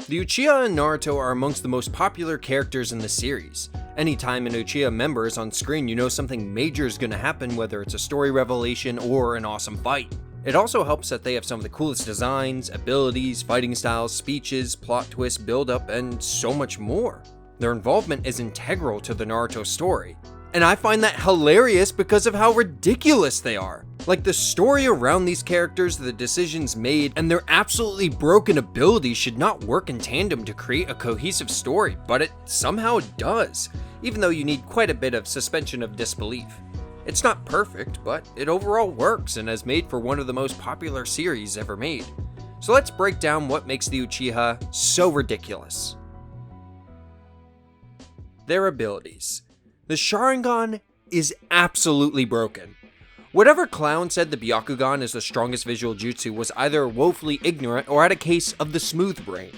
The Uchiha and Naruto are amongst the most popular characters in the series. Anytime an Uchiha member is on screen, you know something major is going to happen, whether it's a story revelation or an awesome fight. It also helps that they have some of the coolest designs, abilities, fighting styles, speeches, plot twists, build-up, and so much more. Their involvement is integral to the Naruto story, and I find that hilarious because of how ridiculous they are. Like, the story around these characters, the decisions made, and their absolutely broken abilities should not work in tandem to create a cohesive story, but it somehow does, even though you need quite a bit of suspension of disbelief. It's not perfect, but it overall works and has made for one of the most popular series ever made. So let's break down what makes the Uchiha so ridiculous. Their abilities. The Sharingan is absolutely broken. Whatever clown said the Byakugan is the strongest visual jutsu was either woefully ignorant or had a case of the smooth brain.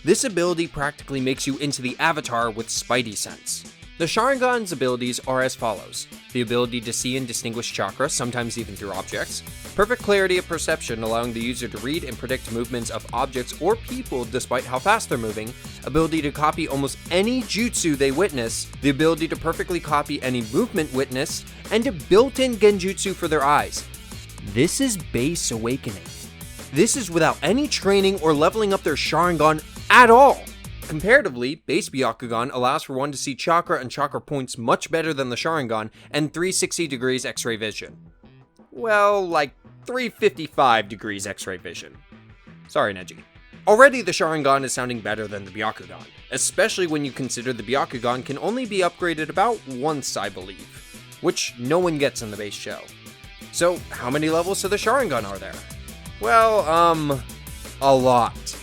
This ability practically makes you into the avatar with Spidey sense. The Sharingan's abilities are as follows: the ability to see and distinguish chakra, sometimes even through objects, perfect clarity of perception allowing the user to read and predict movements of objects or people despite how fast they're moving, ability to copy almost any jutsu they witness, the ability to perfectly copy any movement witnessed, and a built-in genjutsu for their eyes. This is base awakening. This is without any training or leveling up their Sharingan at all. Comparatively, base Byakugan allows for one to see chakra and chakra points much better than the Sharingan, and 360 degrees X-ray vision. Well, like 355 degrees X-ray vision. Sorry, Neji. Already the Sharingan is sounding better than the Byakugan, especially when you consider the Byakugan can only be upgraded about once, I believe, which no one gets in the base show. So, how many levels to the Sharingan are there? Well, a lot.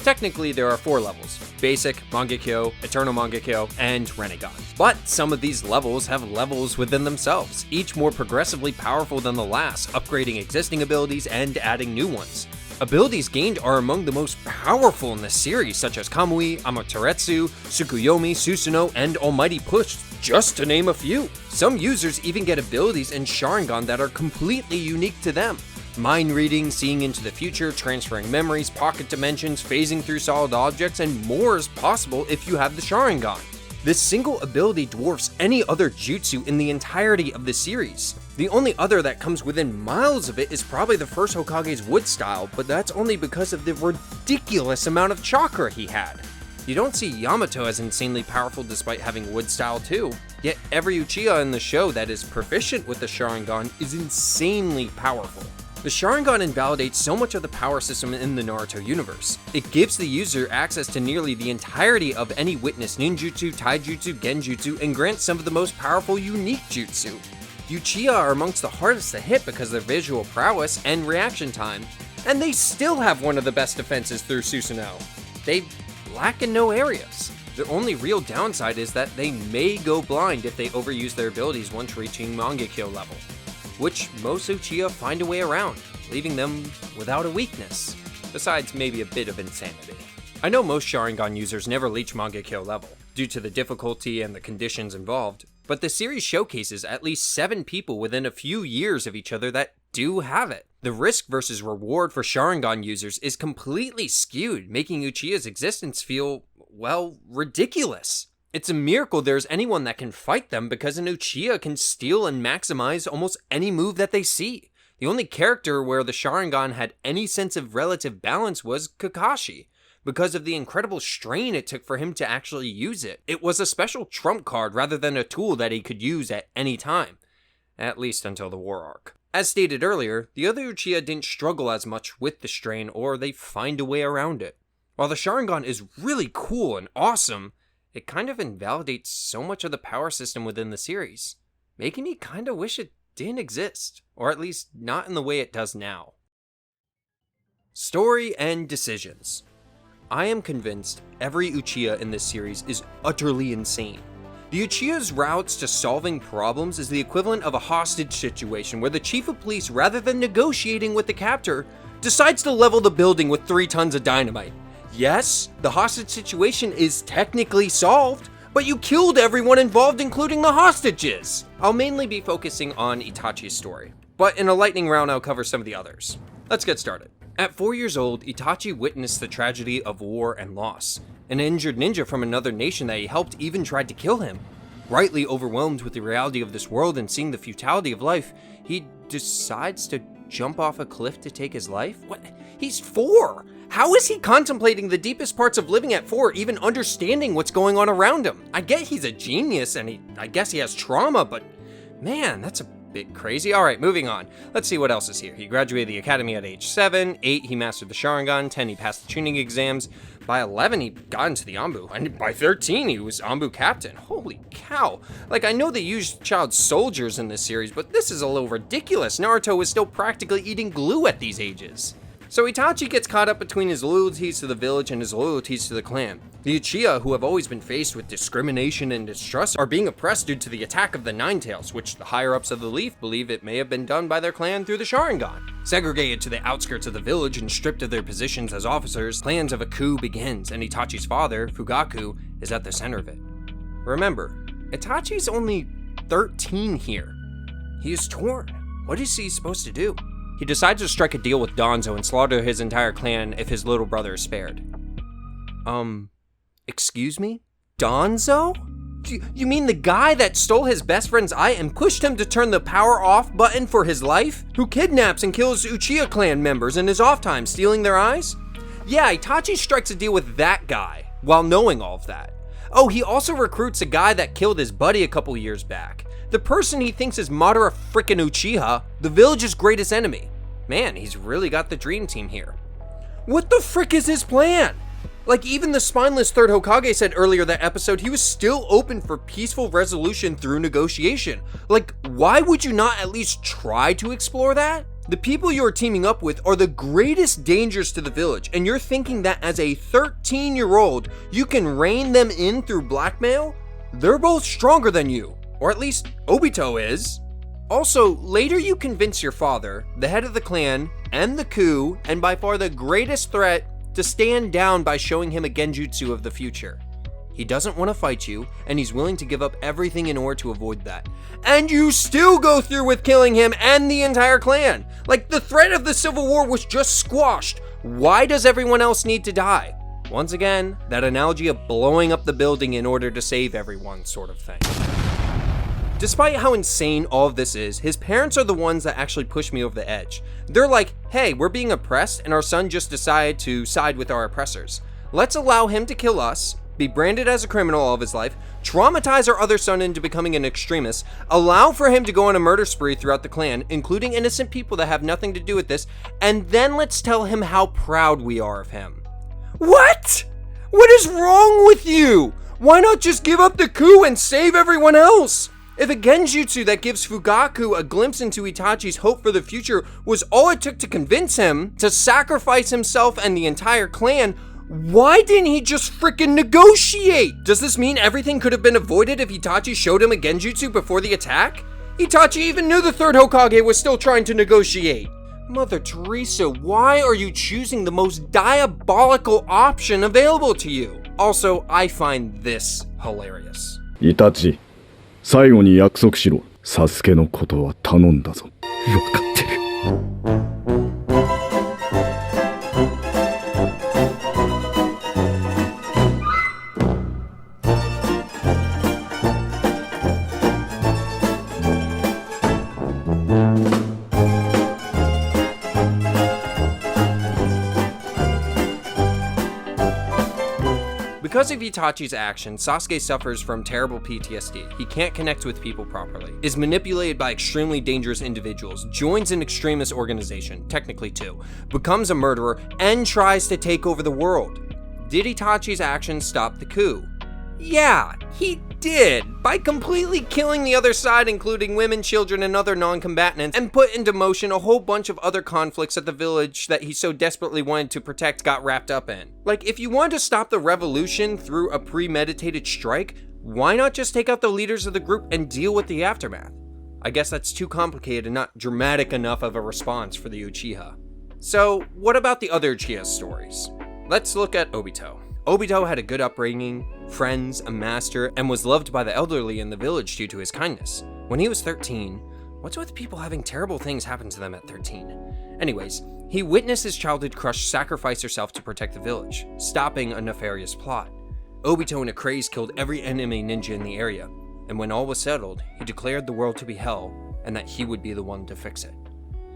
Technically, there are 4 levels: Basic, Mangekyo, Eternal Mangekyo, and Renegon. But some of these levels have levels within themselves, each more progressively powerful than the last, upgrading existing abilities and adding new ones. Abilities gained are among the most powerful in the series, such as Kamui, Amaterasu, Tsukuyomi, Susanoo, and Almighty Push, just to name a few. Some users even get abilities in Sharingan that are completely unique to them. Mind reading, seeing into the future, transferring memories, pocket dimensions, phasing through solid objects, and more is possible if you have the Sharingan. This single ability dwarfs any other jutsu in the entirety of the series. The only other that comes within miles of it is probably the first Hokage's wood style, but that's only because of the ridiculous amount of chakra he had. You don't see Yamato as insanely powerful despite having wood style too, yet every Uchiha in the show that is proficient with the Sharingan is insanely powerful. The Sharingan invalidates so much of the power system in the Naruto universe. It gives the user access to nearly the entirety of any witnessed ninjutsu, taijutsu, genjutsu, and grants some of the most powerful unique jutsu. The Uchiha are amongst the hardest to hit because of their visual prowess and reaction time, and they still have one of the best defenses through Susanoo. They lack in no areas. The only real downside is that they may go blind if they overuse their abilities once reaching Mangekyo level, which most Uchiha find a way around, leaving them without a weakness, besides maybe a bit of insanity. I know most Sharingan users never reach Mangekyo level, due to the difficulty and the conditions involved, but the series showcases at least 7 people within a few years of each other that do have it. The risk versus reward for Sharingan users is completely skewed, making Uchiha's existence feel, well, ridiculous. It's a miracle there's anyone that can fight them because an Uchiha can steal and maximize almost any move that they see. The only character where the Sharingan had any sense of relative balance was Kakashi, because of the incredible strain it took for him to actually use it. It was a special trump card rather than a tool that he could use at any time, at least until the war arc. As stated earlier, the other Uchiha didn't struggle as much with the strain, or they find a way around it. While the Sharingan is really cool and awesome, it kind of invalidates so much of the power system within the series, making me kind of wish it didn't exist, or at least not in the way it does now. Story and decisions. I am convinced every Uchiha in this series is utterly insane. The Uchiha's routes to solving problems is the equivalent of a hostage situation where the chief of police, rather than negotiating with the captor, decides to level the building with 3 tons of dynamite. Yes, the hostage situation is technically solved, but you killed everyone involved, including the hostages! I'll mainly be focusing on Itachi's story, but in a lightning round I'll cover some of the others. Let's get started. At 4 years old, Itachi witnessed the tragedy of war and loss. An injured ninja from another nation that he helped even tried to kill him. Rightly overwhelmed with the reality of this world and seeing the futility of life, he decides to jump off a cliff to take his life? What? He's 4! How is he contemplating the deepest parts of living at 4, even understanding what's going on around him? I get he's a genius and I guess he has trauma, but man, that's a bit crazy. Alright, moving on. Let's see what else is here. He graduated the academy at age 7, 8 he mastered the Sharingan, 10 he passed the tuning exams, by 11 he got into the Anbu, and by 13 he was Anbu captain. Holy cow. Like, I know they used child soldiers in this series, but this is a little ridiculous. Naruto is still practically eating glue at these ages. So Itachi gets caught up between his loyalties to the village and his loyalties to the clan. The Uchiha, who have always been faced with discrimination and distrust, are being oppressed due to the attack of the Nine Tails, which the higher-ups of the Leaf believe it may have been done by their clan through the Sharingan. Segregated to the outskirts of the village and stripped of their positions as officers, plans of a coup begins, and Itachi's father, Fugaku, is at the center of it. Remember, Itachi's only 13 here. He is torn. What is he supposed to do? He decides to strike a deal with Danzo and slaughter his entire clan if his little brother is spared. Excuse me? Danzo? You mean the guy that stole his best friend's eye and pushed him to turn the power off button for his life? Who kidnaps and kills Uchiha clan members in his off time, stealing their eyes? Yeah, Itachi strikes a deal with that guy, while knowing all of that. Oh, he also recruits a guy that killed his buddy a couple years back. The person he thinks is Madara frickin' Uchiha, the village's greatest enemy. Man, he's really got the dream team here. What the frick is his plan? Like, even the spineless third Hokage said earlier that episode he was still open for peaceful resolution through negotiation. Like, why would you not at least try to explore that? The people you're teaming up with are the greatest dangers to the village, and you're thinking that as a 13-year-old, you can rein them in through blackmail? They're both stronger than you. Or at least, Obito is. Also, later you convince your father, the head of the clan, and the coup, and by far the greatest threat, to stand down by showing him a genjutsu of the future. He doesn't want to fight you, and he's willing to give up everything in order to avoid that. And you still go through with killing him and the entire clan! Like, the threat of the Civil War was just squashed. Why does everyone else need to die? Once again, that analogy of blowing up the building in order to save everyone sort of thing. Despite how insane all of this is, his parents are the ones that actually push me over the edge. They're like, hey, we're being oppressed and our son just decided to side with our oppressors. Let's allow him to kill us, be branded as a criminal all of his life, traumatize our other son into becoming an extremist, allow for him to go on a murder spree throughout the clan, including innocent people that have nothing to do with this, and then let's tell him how proud we are of him. What? What is wrong with you? Why not just give up the coup and save everyone else? If a genjutsu that gives Fugaku a glimpse into Itachi's hope for the future was all it took to convince him to sacrifice himself and the entire clan, why didn't he just frickin' negotiate? Does this mean everything could have been avoided if Itachi showed him a genjutsu before the attack? Itachi even knew the third Hokage was still trying to negotiate. Mother Teresa, why are you choosing the most diabolical option available to you? Also, I find this hilarious. Itachi. 最後に約束しろ。サスケのことは頼んだぞ。わかってる。Because of Itachi's actions, Sasuke suffers from terrible PTSD. He can't connect with people properly, is manipulated by extremely dangerous individuals, joins an extremist organization, technically two, becomes a murderer, and tries to take over the world. Did Itachi's actions stop the coup? Yeah, he did, by completely killing the other side, including women, children, and other non-combatants, and put into motion a whole bunch of other conflicts that the village that he so desperately wanted to protect got wrapped up in. Like, if you wanted to stop the revolution through a premeditated strike, why not just take out the leaders of the group and deal with the aftermath? I guess that's too complicated and not dramatic enough of a response for the Uchiha. So, what about the other Uchiha stories? Let's look at Obito. Obito had a good upbringing, friends, a master, and was loved by the elderly in the village due to his kindness. When he was 13, what's with people having terrible things happen to them at 13? Anyways, he witnessed his childhood crush sacrifice herself to protect the village, stopping a nefarious plot. Obito in a craze killed every enemy ninja in the area, and when all was settled, he declared the world to be hell and that he would be the one to fix it.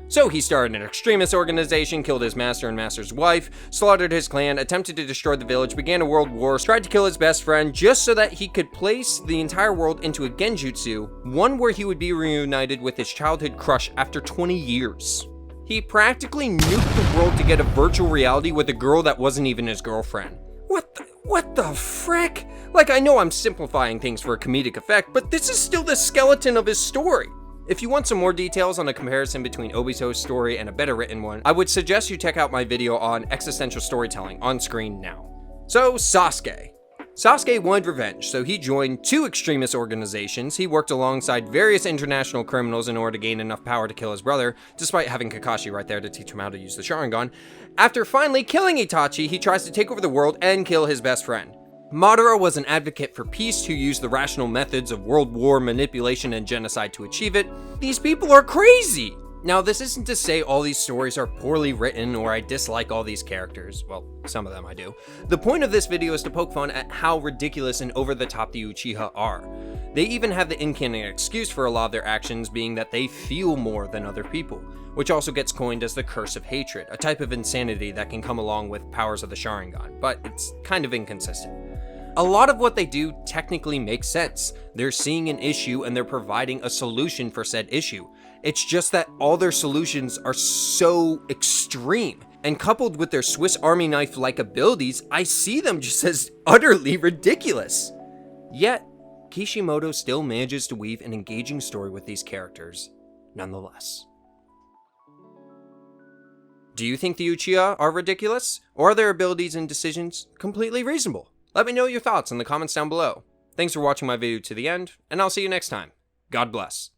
So he started an extremist organization, killed his master and master's wife, slaughtered his clan, attempted to destroy the village, began a world war, tried to kill his best friend just so that he could place the entire world into a genjutsu, one where he would be reunited with his childhood crush after 20 years. He practically nuked the world to get a virtual reality with a girl that wasn't even his girlfriend. What the frick? Like, I know I'm simplifying things for a comedic effect, but this is still the skeleton of his story. If you want some more details on a comparison between Obito's story and a better written one, I would suggest you check out my video on existential storytelling on screen now. So, Sasuke. Sasuke wanted revenge, so he joined 2 extremist organizations. He worked alongside various international criminals in order to gain enough power to kill his brother, despite having Kakashi right there to teach him how to use the Sharingan. After finally killing Itachi, he tries to take over the world and kill his best friend. Madara was an advocate for peace who used the rational methods of world war, manipulation, and genocide to achieve it. These people are crazy! Now, this isn't to say all these stories are poorly written or I dislike all these characters. Well, some of them I do. The point of this video is to poke fun at how ridiculous and over the top the Uchiha are. They even have the in-canon excuse for a lot of their actions being that they feel more than other people, which also gets coined as the curse of hatred, a type of insanity that can come along with powers of the Sharingan, but it's kind of inconsistent. A lot of what they do technically makes sense. They're seeing an issue and they're providing a solution for said issue. It's just that all their solutions are so extreme, and coupled with their Swiss Army knife-like abilities, I see them just as utterly ridiculous. Yet, Kishimoto still manages to weave an engaging story with these characters, nonetheless. Do you think the Uchiha are ridiculous, or are their abilities and decisions completely reasonable? Let me know your thoughts in the comments down below. Thanks for watching my video to the end, and I'll see you next time. God bless.